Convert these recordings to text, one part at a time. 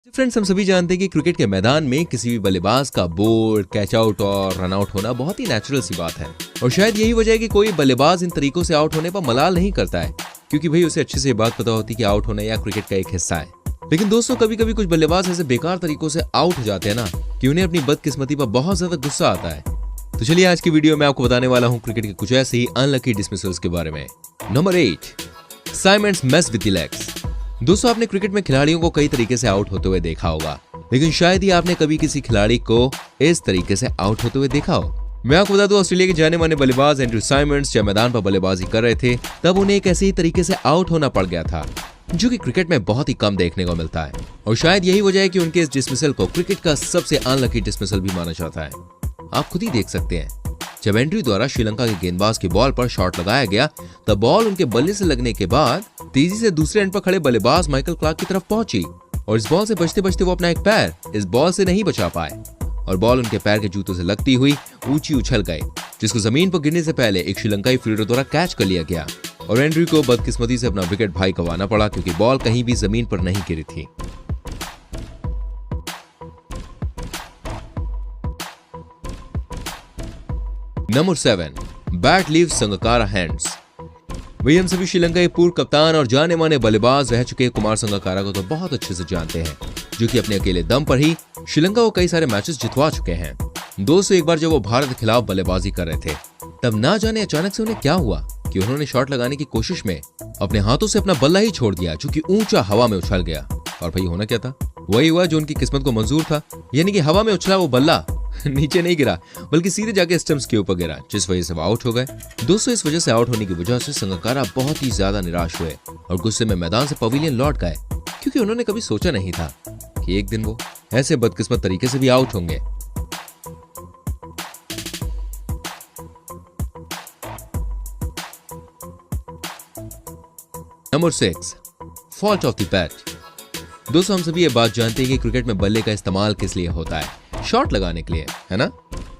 Friends, हम सभी जानते हैं कि क्रिकेट के मैदान में किसी भी बल्लेबाज का बोल्ड, कैच आउट और रन आउट होना बहुत ही नेचुरल सी बात है। और शायद यही वजह है कि कोई बल्लेबाज इन तरीकों से आउट होने पर मलाल नहीं करता है, क्योंकि भाई उसे अच्छे से ये बात पता होती है कि आउट होना या क्रिकेट का एक हिस्सा है। लेकिन दोस्तों, कभी कभी कुछ बल्लेबाज ऐसे बेकार तरीकों से आउट हो जाते हैं ना कि उन्हें अपनी बदकिस्मती पर बहुत ज्यादा गुस्सा आता है। तो चलिए आज की वीडियो में आपको बताने वाला हूँ क्रिकेट के कुछ ऐसे ही अनलकी डिसमिसल्स के बारे में। Number 8, Symonds mess with the legs. दोस्तों, आपने क्रिकेट में खिलाड़ियों को कई तरीके से आउट होते हुए देखा होगा, लेकिन शायद ही आपने कभी किसी खिलाड़ी को इस तरीके से आउट होते हुए देखा हो। मैं आपको बता दूं, ऑस्ट्रेलिया के जाने माने बल्लेबाज एंड्रू साइमंड्स जब मैदान पर बल्लेबाजी कर रहे थे तब उन्हें एक ऐसे ही तरीके से आउट होना पड़ गया था, जो कि क्रिकेट में बहुत ही कम देखने को मिलता है। और शायद यही वजह है कि उनके इस डिसमिसल को क्रिकेट का सबसे अनलकी डिसमिसल भी माना जाता है। आप खुद ही देख सकते हैं, जब एंड्रू द्वारा श्रीलंका के गेंदबाज की बॉल पर शॉट लगाया गया तब बॉल उनके बल्ले से लगने के बाद तेजी से दूसरे एंड पर खड़े बल्लेबाज माइकल क्लार्क की तरफ पहुंची और इस बॉल से बचते बचते वो अपना एक पैर इस बॉल से नहीं बचा पाए और बॉल उनके पैर के जूतों से लगती हुई ऊंची उछल गई, जिसको जमीन पर गिरने से पहले एक श्रीलंकाई फील्डर द्वारा कैच कर लिया गया और एंड्रू को बदकिस्मती से अपना विकेट भाई गंवाना पड़ा, क्योंकि बॉल कहीं भी जमीन पर नहीं गिरी थी। Number 7, bat leaves Sangakkara hands. वही हम सभी श्रीलंका के पूर्व कप्तान और जाने माने बल्लेबाज रह चुके कुमार संगकारा को तो बहुत अच्छे से जानते हैं, जो कि अपने अकेले दम पर ही श्रीलंका को कई सारे मैचेस जितवा चुके हैं। दोस्तों, एक बार जब वो भारत के खिलाफ बल्लेबाजी कर रहे थे तब ना जाने अचानक से उन्हें क्या हुआ कि उन्होंने शॉट लगाने की कोशिश में अपने हाथों से अपना बल्ला ही छोड़ दिया, जो कि ऊंचा हवा में उछल गया। और भाई होना क्या था, वही हुआ जो उनकी किस्मत को मंजूर था, यानी कि हवा में उछला वो बल्ला नीचे नहीं गिरा बल्कि सीधे जाके स्टंप्स के ऊपर गिरा, जिस वजह से वो आउट हो गए। दोस्तों, इस वजह से आउट होने की वजह से संगकारा बहुत ही ज्यादा निराश हुए और गुस्से में मैदान से पवेलियन लौट गए, क्योंकि उन्होंने कभी सोचा नहीं था कि एक दिन वो ऐसे बदकिस्मत तरीके से भी आउट होंगे। Number 6, fault of the bat. दोस्तों, हम सभी ये बात जानते हैं कि क्रिकेट में बल्ले का इस्तेमाल किस लिए होता है, शॉट लगाने के लिए, है ना?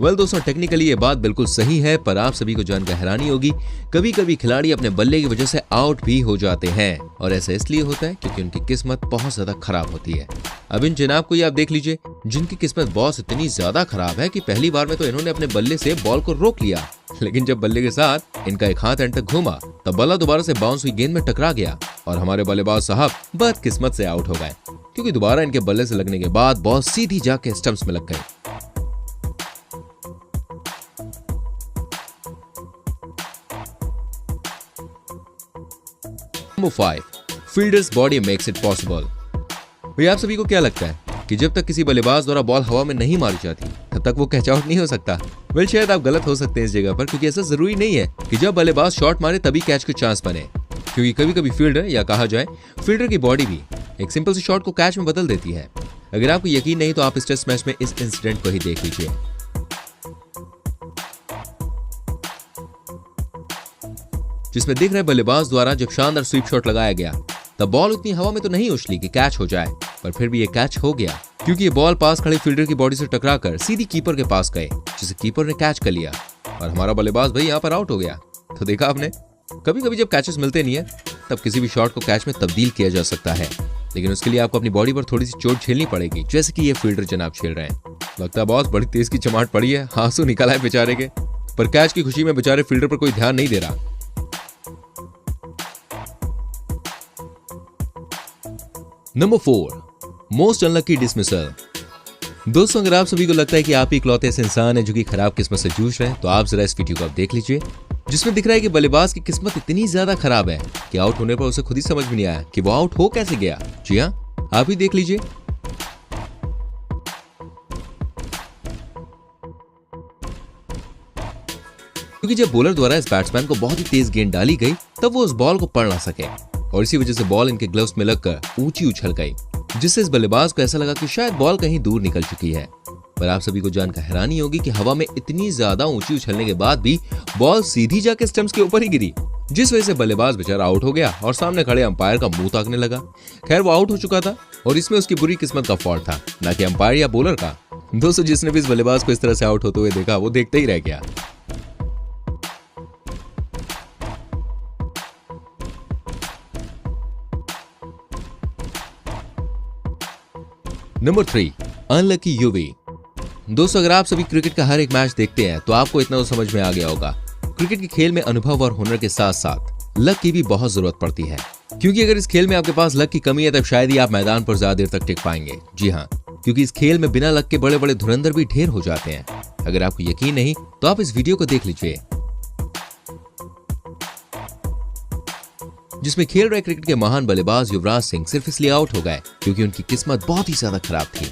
वेल दोस्तों, टेक्निकली ये बात बिल्कुल सही है, पर आप सभी को जानकर हैरानी होगी, कभी कभी खिलाड़ी अपने बल्ले की वजह से आउट भी हो जाते हैं और ऐसा इसलिए होता है क्योंकि उनकी किस्मत बहुत ज्यादा खराब होती है। अब इन जनाब को ये आप देख लीजिए, जिनकी किस्मत बॉस इतनी ज्यादा खराब है कि पहली बार में तो इन्होंने अपने बल्ले से बॉल को रोक लिया, लेकिन जब बल्ले के साथ इनका एक हाथ एंड तक घूमा तब बल्ला दोबारा से बाउंस हुई गेंद में टकरा गया और हमारे बल्लेबाज साहब बदकिस्मत से आउट हो गए, क्योंकि दोबारा इनके बल्ले से लगने के बाद बॉल सीधी जाके स्टंप्स में लग गई। Number 5, fielders body makes it possible. भैया, आप सभी को क्या लगता है कि जब तक किसी बल्लेबाज द्वारा बॉल हवा में नहीं मारी जाती तब तक वो कैच आउट नहीं हो सकता? वेल, शायद आप गलत हो सकते हैं इस जगह पर, क्योंकि ऐसा जरूरी नहीं है कि जब बल्लेबाज शॉट मारे तभी कैच के चांस बने, क्योंकि कभी कभी फील्डर या कहा जाए फील्डर की बॉडी भी एक सिंपल सी शॉट को कैच में बदल देती है। अगर आपको यकीन नहीं तो आप इस टेस्ट मैच में इस इंसिडेंट को ही देख लीजिए। जिसमें दिख रहे बल्लेबाज द्वारा जब शानदार स्वीप शॉट लगाया गया तब बॉल उतनी हवा में तो नहीं उछली कि कैच हो जाए, पर फिर भी ये कैच हो गया, क्योंकि ये बॉल पास खड़े फील्डर की बॉडी से टकराकर सीधी कीपर के पास गए, जिसे कीपर ने कैच कर लिया और हमारा बल्लेबाज भाई यहाँ पर आउट हो गया। तो देखा आपने, कभी कभी जब कैचेस मिलते नहीं है तब किसी भी शॉट को कैच में तब्दील किया जा सकता है, लेकिन उसके लिए आपको अपनी बॉडी पर थोड़ी सी चोट झेलनी पड़ेगी, जैसे कि ये फील्डर जनाब झेल रहे हैं। लगता है बॉस बड़ी तेज की चमाट पड़ी है, आंसू निकला है बेचारे के, पर कैच की खुशी में बेचारे फील्डर पर कोई ध्यान नहीं दे रहा। Number 4, most unlucky dismissal. दोस्तों, अगर आप सभी को लगता है कि आप ही इकलौते ऐसे इंसान हैं जो कि खराब किस्मत से जूझ रहे हैं, तो आप जरा इस वीडियो को आप देख लीजिए, जिसमें दिख रहा है कि बल्लेबाज की किस्मत इतनी ज्यादा खराब है कि आउट होने पर उसे खुद ही समझ में नहीं आया कि वो आउट हो कैसे गया। जी हाँ, आप ही देख लीजिए। क्योंकि जब बॉलर द्वारा इस बैट्समैन को बहुत ही तेज गेंद डाली गई तब वो उस बॉल को पढ़ ना सके और इसी वजह से बॉल इनके ग्लव्स में लगकर ऊंची उछल गई, जिससे इस बल्लेबाज को ऐसा लगा कि शायद बॉल कहीं दूर निकल चुकी है। पर आप सभी को जानकर हैरानी होगी कि हवा में इतनी ज्यादा ऊंची उछलने के बाद भी बॉल सीधी जाके स्टंप्स के ऊपर ही गिरी, जिस वजह से बल्लेबाज बेचारा आउट हो गया और सामने खड़े अंपायर का मुंह ताकने लगा। खैर, वो आउट हो चुका था और इसमें उसकी बुरी किस्मत का फॉल्ट था, ना कि अंपायर या बॉलर का। दोस्तों, जिसने भी इस बल्लेबाज को इस तरह से आउट होते हुए देखा वो देखते ही रह गया। Number 3, unlucky UV. दोस्तों, अगर आप सभी क्रिकेट का हर एक मैच देखते हैं तो आपको इतना तो समझ में आ गया होगा, क्रिकेट के खेल में अनुभव और हुनर के साथ साथ लक की भी बहुत जरूरत पड़ती है। क्योंकि अगर इस खेल में आपके पास लक की कमी है तब शायद ही आप मैदान पर ज्यादा देर तक टिक पाएंगे। जी हाँ, क्योंकि इस खेल में बिना लक के बड़े बड़े धुरंधर भी ढेर हो जाते हैं। अगर आपको यकीन नहीं तो आप इस वीडियो को देख लीजिए, जिसमें खेल रहे क्रिकेट के महान बल्लेबाज युवराज सिंह सिर्फ इसलिए आउट हो गए क्योंकि उनकी किस्मत बहुत ही ज्यादा खराब थी।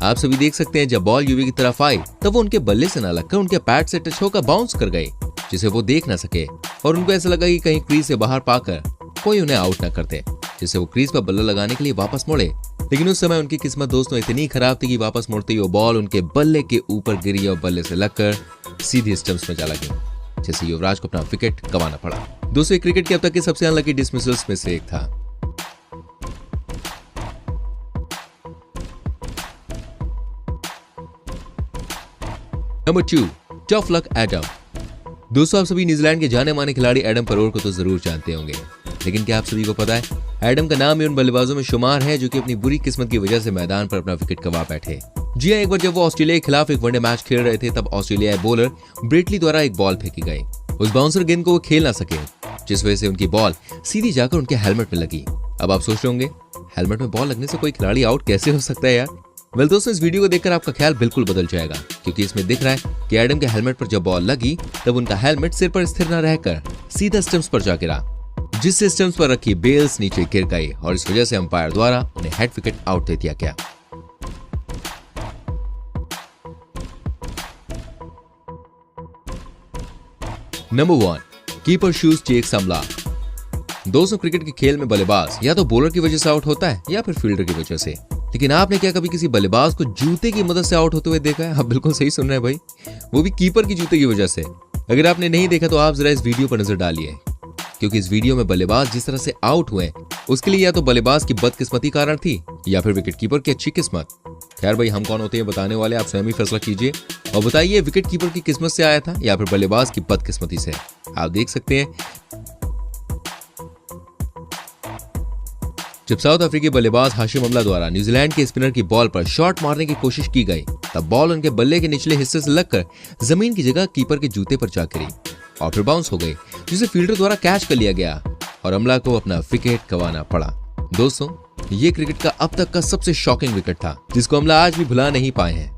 आप सभी देख सकते हैं, जब बॉल यूवी की तरफ आई तब वो उनके बल्ले से न लगकर उनके पैड से टच होकर बाउंस कर गई, जिसे वो देख न सके और उनको ऐसा लगा कि कहीं क्रीज से बाहर पाकर कोई उन्हें आउट न करते, जिससे वो क्रीज पर बल्ला लगाने के लिए वापस मुड़े। लेकिन उस समय उनकी किस्मत दोस्तों इतनी खराब थी कि वापस मुड़ते ही वो बॉल उनके बल्ले के ऊपर गिरी और बल्ले से लगकर सीधी स्टंप्स में जा लगी, जिससे युवराज को अपना विकेट गंवाना पड़ा। दोस्तों, क्रिकेट के अब तक के सबसे अनलकी डिसमिसल्स में से एक था। Number 2, tough luck Adam. दोस्तों, आप सभी न्यूजीलैंड के जाने माने खिलाड़ी एडम परोर को तो जरूर जानते होंगे, लेकिन क्या आप सभी को पता है, एडम का नाम ही उन बल्लेबाजों में शुमार है जो कि अपनी बुरी किस्मत की वजह से मैदान पर अपना विकेट गंवा बैठे। जी हाँ, एक बार जब वो ऑस्ट्रेलिया के खिलाफ एक वनडे मैच खेल रहे थे तब ऑस्ट्रेलियाई बॉलर ब्रेटली द्वारा एक बॉल फेंकी गई। उस बाउंसर गेंद को वो खेल ना सके, जिस वजह से उनकी बॉल सीधी जाकर उनके हेलमेट में लगी। अब आप सोच रहे होंगे, हेलमेट में बॉल लगने से कोई खिलाड़ी आउट कैसे हो सकता है यार? वेल दोस्तों, इस वीडियो को देखकर आपका ख्याल बिल्कुल बदल जाएगा, क्योंकि इसमें दिख रहा है कि एडम के हेलमेट पर जब बॉल लगी तब उनका हेलमेट सिर पर स्थिर न रहकर सीधा स्टंप्स पर जा गिरा, जिससे स्टंप्स पर रखी बेल्स नीचे गिर गई और इस वजह से अंपायर द्वारा उन्हें हेड विकेट आउट दे दिया गया। नंबर 1, कीपर शूज चेक समला। दोस्तों, क्रिकेट के खेल में बल्लेबाज या तो बॉलर की वजह से आउट होता है या फिर फील्डर की वजह से, लेकिन आपने क्या कभी किसी बल्लेबाज को जूते की मदद से आउट होते हुए देखा है? आप बिल्कुल सही सुन रहे हैं भाई, वो भी कीपर की जूते की वजह से। अगर आपने नहीं देखा तो आप जरा इस वीडियो पर नजर डालिए, क्योंकि इस वीडियो में बल्लेबाज जिस तरह से आउट हुए उसके लिए या तो बल्लेबाज की बदकिस्मती कारण थी या फिर विकेट कीपर की अच्छी किस्मत। खैर भाई, हम कौन होते हैं बताने वाले, आप स्वयं ही फैसला कीजिए और बताइए विकेट कीपर की किस्मत से आया था या फिर बल्लेबाज की बदकिस्मती से। आप देख सकते हैं, जब साउथ अफ्रीकी बल्लेबाज हाशिम अमला द्वारा न्यूजीलैंड के स्पिनर की बॉल पर शॉट मारने की कोशिश की गई तब बॉल उनके बल्ले के निचले हिस्से से लगकर जमीन की जगह कीपर के जूते पर जा गिरी और फिर बाउंस हो गई, जिसे फील्डर द्वारा कैच कर लिया गया और अमला को अपना विकेट गंवाना पड़ा। दोस्तों, ये क्रिकेट का अब तक का सबसे शॉकिंग विकेट था, जिसको अमला आज भी भुला नहीं पाए हैं।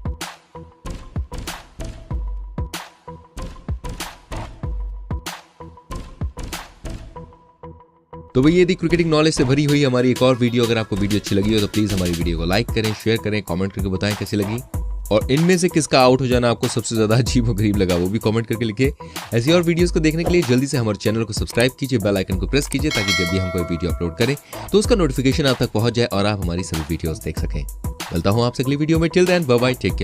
तो भाई, ये थी क्रिकेटिंग नॉलेज से भरी हुई हमारी एक और वीडियो। अगर आपको वीडियो अच्छी लगी हो तो प्लीज हमारी वीडियो को लाइक करें, शेयर करें, कमेंट करके बताएं कैसी लगी और इनमें से किसका आउट हो जाना आपको सबसे ज्यादा अजीब और गरीब लगा वो भी कमेंट करके लिखिए। ऐसी और वीडियोस को देखने के लिए जल्दी से हमारे चैनल को सब्सक्राइब कीजिए, बेल आइकन को प्रेस कीजिए ताकि जब भी हम कोई वीडियो अपलोड करें तो उसका नोटिफिकेशन आप तक पहुंच जाए और आप हमारी सभी वीडियोस देख सकें। मिलता हूं आपसे अगली वीडियो में। Till then bye bye, take care.